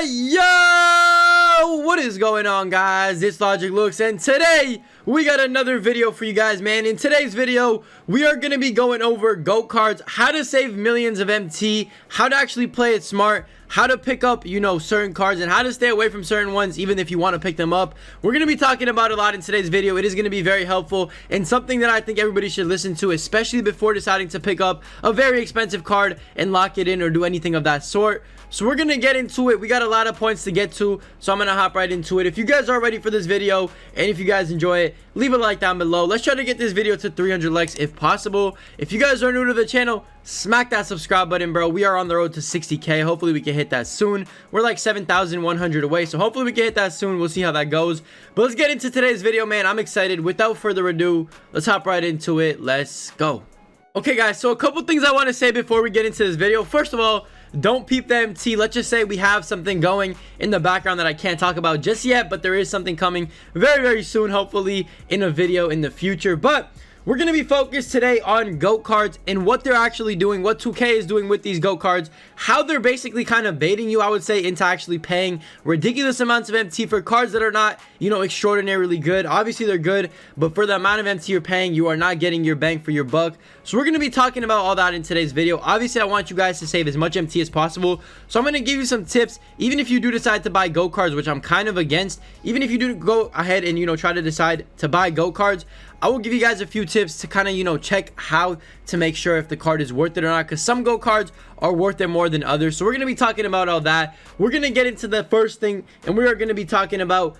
Hey yo, what is going on, guys? It's LogicLookss, and today we got another video for you guys, man. In today's video we are going to be going over GOAT cards, how to save millions of MT, how to actually play it smart, how to pick up, certain cards, and how to stay away from certain ones even if you want to pick them up. We're going to be talking about a lot in today's video. It is going to be very helpful and something that I think everybody should listen to, especially before deciding to pick up a very expensive card and lock it in or do anything of that sort. So we're gonna get into it. We got a lot of points to get to, so I'm gonna hop right into it. If you guys are ready for this video and if you guys enjoy it, leave a like down below. Let's try to get this video to 300 likes if possible. If you guys are new to the channel, smack that subscribe button, bro. We are on the road to 60k. Hopefully we can hit that soon. We're like 7,100 away, so hopefully we can hit that soon. We'll see how that goes, but let's get into today's video, man. I'm excited. Without further ado, let's hop right into it. Let's go. Okay, guys, so a couple things I want to say before we get into this video. First of all, don't peep the MT. Let's just say we have something going in the background that I can't talk about just yet, but there is something coming very, very soon, hopefully in a video in the future. But we're going to be focused today on GOAT cards and what they're actually doing, what 2K is doing with these GOAT cards, how they're basically kind of baiting you, I would say, into actually paying ridiculous amounts of MT for cards that are not, extraordinarily good. Obviously, they're good, but for the amount of MT you're paying, you are not getting your bang for your buck. So we're going to be talking about all that in today's video. Obviously, I want you guys to save as much MT as possible. So I'm going to give you some tips, even if you do decide to buy GOAT cards, which I'm kind of against. Even if you do go ahead and, try to decide to buy GOAT cards, I will give you guys a few tips to kind of, check how to make sure if the card is worth it or not, because some GOAT cards are worth it more than others. So we're going to be talking about all that. We're going to get into the first thing, and we are going to be talking about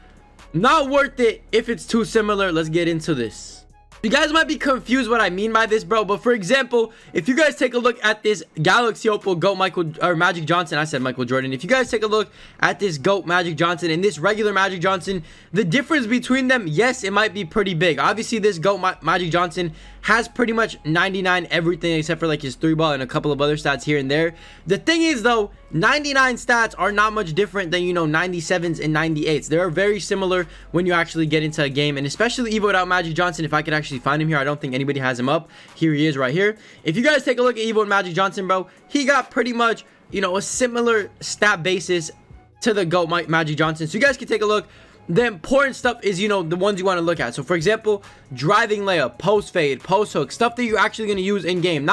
not worth it if it's too similar. Let's get into this. You guys might be confused what I mean by this, bro, but for example, if you guys take a look at this Galaxy Opal GOAT Magic Johnson, I said Michael Jordan. If you guys take a look at this GOAT Magic Johnson and this regular Magic Johnson, the difference between them, yes, it might be pretty big. Obviously, this GOAT Magic Johnson has pretty much 99 everything except for like his 3-ball and a couple of other stats here and there. The thing is, though, 99 stats are not much different than 97s and 98s. They are very similar when you actually get into a game, and especially Evo without Magic Johnson. If I could actually find him here, I don't think anybody has him up. Here he is right here. If you guys take a look at Evo and Magic Johnson, bro, he got pretty much a similar stat basis to the GOAT Magic Johnson. So you guys can take a look. The important stuff is, the ones you want to look at. So, for example, driving layup, post fade, post hook, stuff that you're actually going to use in game.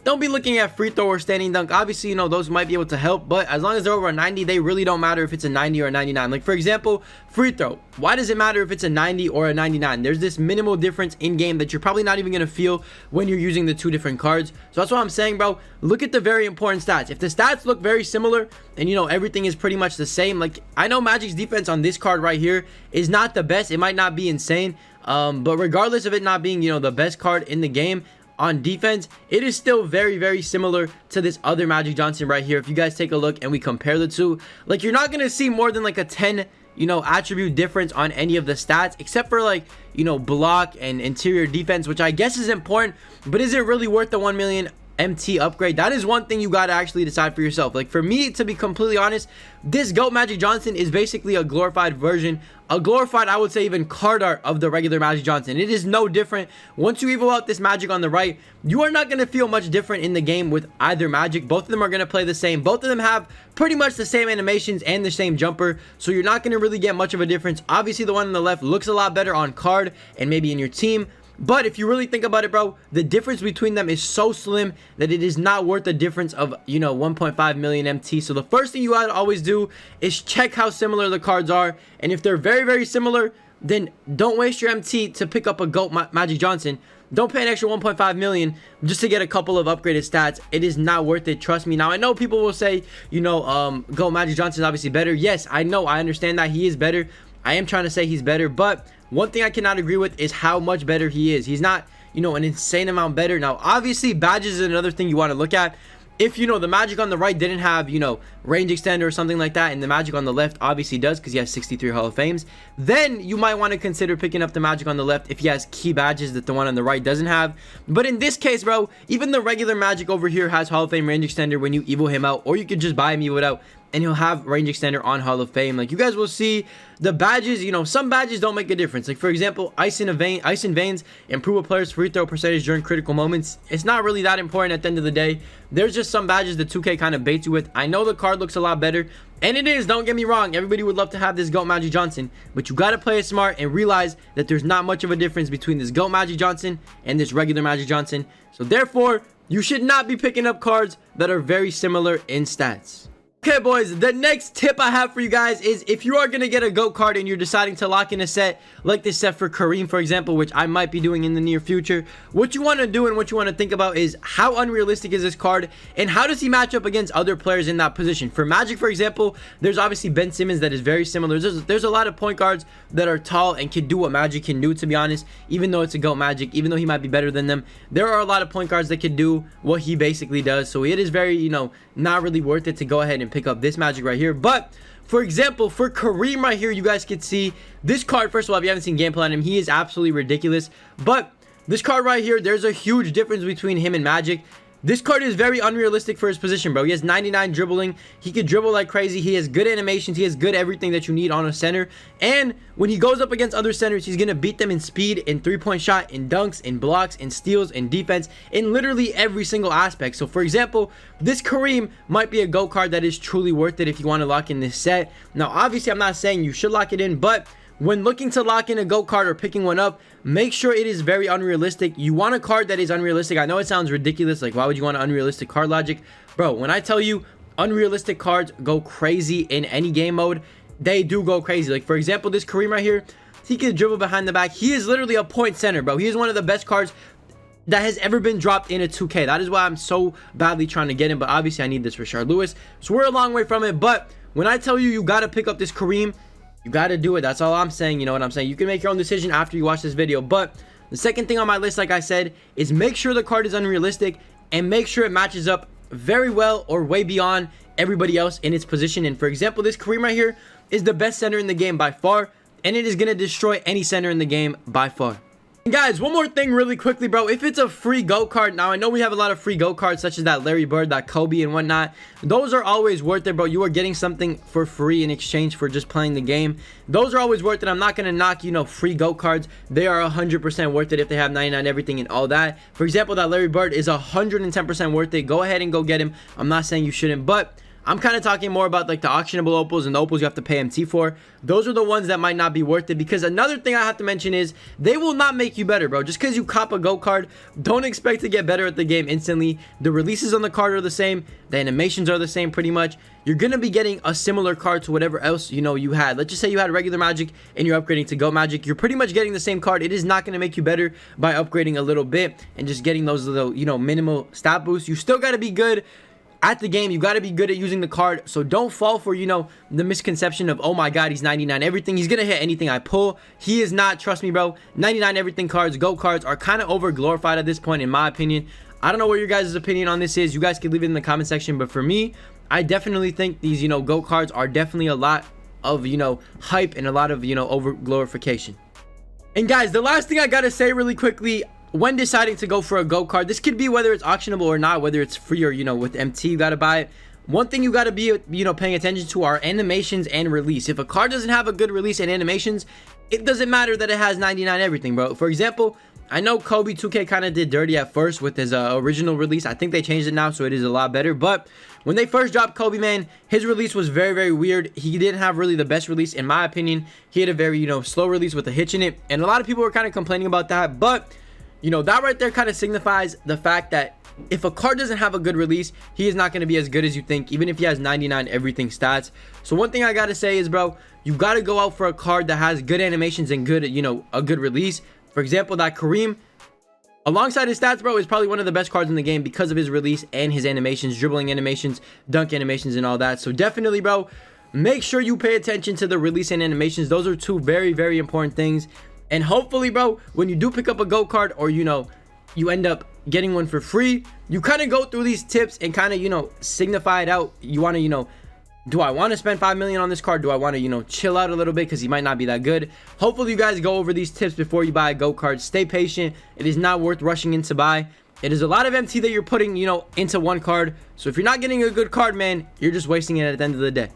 Don't be looking at free throw or standing dunk. Obviously, those might be able to help, but as long as they're over a 90, they really don't matter if it's a 90 or a 99. Like, for example, free throw. Why does it matter if it's a 90 or a 99? There's this minimal difference in game that you're probably not even going to feel when you're using the two different cards. So that's what I'm saying, bro. Look at the very important stats. If the stats look very similar and, everything is pretty much the same, like, I know Magic's defense on this card right here is not the best. It might not be insane, but regardless of it not being, the best card in the game, on defense, it is still very, very similar to this other Magic Johnson right here. If you guys take a look and we compare the two, like, you're not gonna see more than like a 10 attribute difference on any of the stats, except for like block and interior defense, which I guess is important, but is it really worth the 1 million MT upgrade? That is one thing you got to actually decide for yourself. Like, for me, to be completely honest, this GOAT Magic Johnson is basically a glorified version, a glorified, I would say, even card art of the regular Magic Johnson. It is no different. Once you evo out this Magic on the right, you are not going to feel much different in the game with either Magic. Both of them are going to play the same. Both of them have pretty much the same animations and the same jumper, so you're not going to really get much of a difference. Obviously, the one on the left looks a lot better on card and maybe in your team, but if you really think about it, bro, the difference between them is so slim that it is not worth the difference of, 1.5 million MT. So the first thing you gotta always do is check how similar the cards are. And if they're very, very similar, then don't waste your MT to pick up a GOAT Magic Johnson. Don't pay an extra 1.5 million just to get a couple of upgraded stats. It is not worth it. Trust me. Now, I know people will say, GOAT Magic Johnson is obviously better. Yes, I know. I understand that he is better. I am trying to say he's better, but one thing I cannot agree with is how much better he is. He's not, an insane amount better. Now, obviously, badges is another thing you want to look at. If, the Magic on the right didn't have, range extender or something like that, and the Magic on the left obviously does because he has 63 Hall of Fames, then you might want to consider picking up the Magic on the left if he has key badges that the one on the right doesn't have. But in this case, bro, even the regular Magic over here has Hall of Fame range extender when you evo him out, or you could just buy him evoed out. and he'll have range extender on Hall of Fame. Like, you guys will see the badges, you know, some badges don't make a difference. Like, for example, ice in veins improve a player's free throw percentage during critical moments. It's not really that important at the end of the day. There's just some badges the 2K kind of baits you with. I know the card looks a lot better, and it is, don't get me wrong. Everybody would love to have this GOAT Magic Johnson, but you got to play it smart and realize that there's not much of a difference between this GOAT Magic Johnson and this regular Magic Johnson. So therefore, you should not be picking up cards that are very similar in stats. Okay, boys, the next tip I have for you guys is if you are going to get a GOAT card and you're deciding to lock in a set, like this set for Kareem, for example, which I might be doing in the near future, what you want to do and what you want to think about is how unrealistic is this card and how does he match up against other players in that position. For Magic, for example, there's obviously Ben Simmons that is very similar. There's a lot of point guards that are tall and can do what Magic can do, to be honest, even though it's a GOAT Magic, even though he might be better than them. There are a lot of point guards that can do what he basically does, so it is very, you know, not really worth it to go ahead and pick up this Magic right here. But for example, for Kareem right here, you guys can see this card. First of all, if you haven't seen gameplay on him, he is absolutely ridiculous. But this card right here, there's a huge difference between him and Magic. This card is very unrealistic for his position, bro. He has 99 dribbling. He could dribble like crazy. He has good animations. He has good everything that you need on a center. And when he goes up against other centers, he's going to beat them in speed, in three-point shot, in dunks, in blocks, in steals, in defense, in literally every single aspect. So, for example, this Kareem might be a GOAT card that is truly worth it if you want to lock in this set. Now, obviously, I'm not saying you should lock it in, but when looking to lock in a GOAT card or picking one up, make sure it is very unrealistic. You want a card that is unrealistic. I know it sounds ridiculous. Like, why would you want an unrealistic card, Logic? Bro, when I tell you unrealistic cards go crazy in any game mode, they do go crazy. Like, for example, this Kareem right here, he can dribble behind the back. He is literally a point center, bro. He is one of the best cards that has ever been dropped in a 2K. That is why I'm so badly trying to get him. But obviously, I need this for Rashard Lewis. So we're a long way from it. But when I tell you, you got to pick up this Kareem, you got to do it. That's all I'm saying. You know what I'm saying? You can make your own decision after you watch this video. But the second thing on my list, like I said, is make sure the card is unrealistic and make sure it matches up very well or way beyond everybody else in its position. And for example, this Kareem right here is the best center in the game by far, and it is going to destroy any center in the game by far. And guys, one more thing really quickly, bro. If it's a free GOAT card, now I know we have a lot of free GOAT cards such as that Larry Bird, that Kobe and whatnot. Those are always worth it, bro. You are getting something for free in exchange for just playing the game. Those are always worth it. I'm not going to knock, you know, free GOAT cards. They are 100% worth it if they have 99 everything and all that. For example, that Larry Bird is 110% worth it. Go ahead and go get him. I'm not saying you shouldn't, but I'm kind of talking more about like the auctionable opals and the opals you have to pay MT for. Those are the ones that might not be worth it, because another thing I have to mention is they will not make you better, bro. Just because you cop a GOAT card, don't expect to get better at the game instantly. The releases on the card are the same. The animations are the same pretty much. You're going to be getting a similar card to whatever else, you know, you had. Let's just say you had regular Magic and you're upgrading to GOAT Magic. You're pretty much getting the same card. It is not going to make you better by upgrading a little bit and just getting those little, you know, minimal stat boosts. You still got to be good at the game. You got to be good at using the card. So don't fall for, you know, the misconception of, oh my god, he's 99 everything, he's gonna hit anything I pull. He is not. Trust me, bro. 99 everything cards, GOAT cards, are kind of over glorified at this point, in my opinion. I don't know what your guys' opinion on this is. You guys can leave it in the comment section, but for me, I definitely think these, you know, GOAT cards are definitely a lot of, you know, hype and a lot of, you know, over glorification. And guys, the last thing I gotta say really quickly, when deciding to go for a GOAT card, this could be whether it's auctionable or not, whether it's free or, you know, with MT, you got to buy it. One thing you got to be, you know, paying attention to are animations and release. If a card doesn't have a good release and animations, it doesn't matter that it has 99 everything, bro. For example, I know Kobe 2K kind of did dirty at first with his original release. I think they changed it now, so it is a lot better. But when they first dropped Kobe, man, his release was very, very weird. He didn't have really the best release, in my opinion. He had a very, you know, slow release with a hitch in it. And a lot of people were kind of complaining about that. But you know, that right there kind of signifies the fact that if a card doesn't have a good release, he is not going to be as good as you think, even if he has 99 everything stats. So one thing I got to say is, bro, you got to go out for a card that has good animations and good, you know, a good release. For example, that Kareem, alongside his stats, bro, is probably one of the best cards in the game because of his release and his animations, dribbling animations, dunk animations, and all that. So definitely, bro, make sure you pay attention to the release and animations. Those are two very, very important things. And hopefully, bro, when you do pick up a GOAT card, or, you know, you end up getting one for free, you kind of go through these tips and kind of, you know, signify it out. You want to, you know, do I want to spend 5 million on this card? Do I want to, you know, chill out a little bit because he might not be that good? Hopefully you guys go over these tips before you buy a GOAT card. Stay patient. It is not worth rushing in to buy. It is a lot of MT that you're putting, you know, into one card. So if you're not getting a good card, man, you're just wasting it at the end of the day.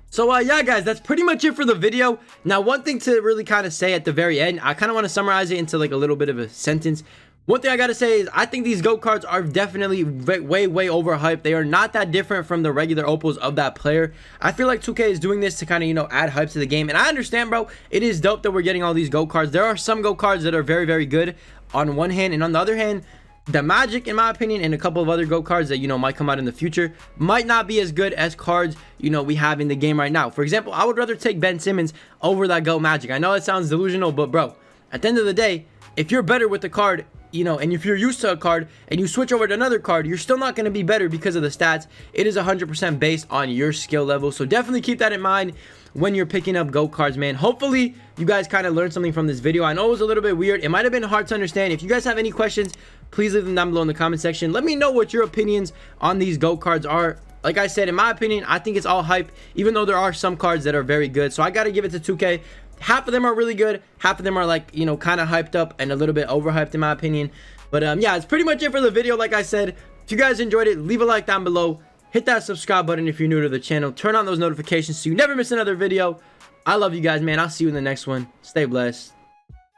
So yeah, guys, that's pretty much it for the video. Now, one thing to really kind of say at the very end, I kind of want to summarize it into like a little bit of a sentence. One thing I gotta say is I think these GOAT cards are definitely way overhyped. They are not that different from the regular opals of that player. I feel like 2K is doing this to kind of, you know, add hype to the game. And I understand, bro, it is dope that we're getting all these GOAT cards. There are some GOAT cards that are very good on one hand, and on the other hand, the Magic, in my opinion, and a couple of other GOAT cards that, you know, might come out in the future might not be as good as cards, you know, we have in the game right now. For example, I would rather take Ben Simmons over that GOAT Magic. I know it sounds delusional, but bro, at the end of the day, if you're better with the card, you know, and if you're used to a card and you switch over to another card, you're still not going to be better because of the stats. It is 100% based on your skill level. So definitely keep that in mind when you're picking up GOAT cards, man. Hopefully you guys kind of learned something from this video. I know it was a little bit weird. It might have been hard to understand. If you guys have any questions, please leave them down below in the comment section. Let me know what your opinions on these GOAT cards are. Like I said, in my opinion, I think it's all hype, even though there are some cards that are very good. So I got to give it to 2K. Half of them are really good. Half of them are like, you know, kind of hyped up and a little bit overhyped in my opinion. But yeah, it's pretty much it for the video. Like I said, if you guys enjoyed it, leave a like down below. Hit that subscribe button if you're new to the channel. Turn on those notifications so you never miss another video. I love you guys, man. I'll see you in the next one. Stay blessed.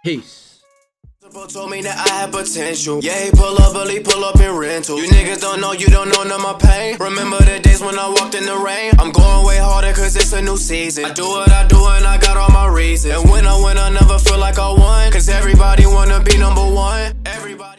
Peace. Told me that I had potential. Yeah, he pull up in rental. You niggas don't know, you don't know none of my pain. Remember the days when I walked in the rain? I'm going way harder cause it's a new season. I do what I do and I got all my reasons. And when I win, I never feel like I won. Cause everybody wanna be number one. Everybody